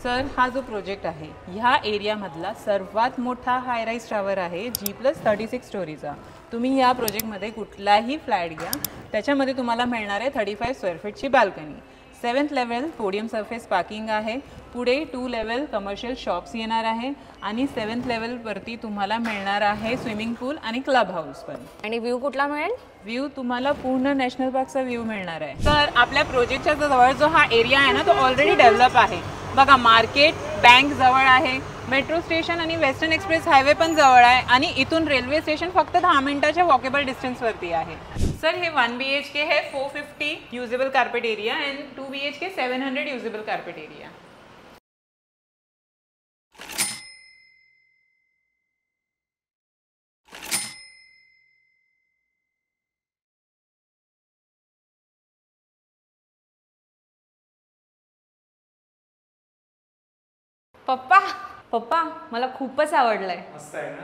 Sir, हा जो project आहे ह्या एरियामधला सर्वात मोठा हाय राईज टावर आहे G+36 स्टोरीचा. तुम्ही या प्रोजेक्टमध्ये कुठलाही फ्लॅट घ्या, त्याच्यामध्ये तुम्हाला मिळणार आहे 35 स्क्वेअर फीटची balcony. 7th level podium surface parking आहे. पुढे 2 लेवल कमर्शियल शॉप्स येणार आहे आणि 7th लेवलवरती तुम्हाला मिळणार आहे स्विमिंग पूल आणि क्लब हाऊस पण. आणि व्ह्यू कुठला मिळेल? व्ह्यू तुम्हाला पूर्ण नॅशनल पार्कचा व्ह्यू मिळणार आहे. सर, आपल्या प्रोजेक्टच्या जवळ जो हा एरिया आहे ना तो ऑलरेडी डेव्हलप आहे. बघा, मार्केट, बँक जवळ आहे, मेट्रो स्टेशन आणि वेस्टर्न एक्सप्रेस हायवे पण जवळ आहे आणि इथून रेल्वे स्टेशन फक्त 10 मिनिटाच्या वॉकेबल डिस्टन्सवरती आहे. सर, हे 1 BHK है 450 usable carpet area and 2 BHK 700 usable carpet area. पप्पा, पप्पा मला खूपच आवडलंय. मस्त आहे ना.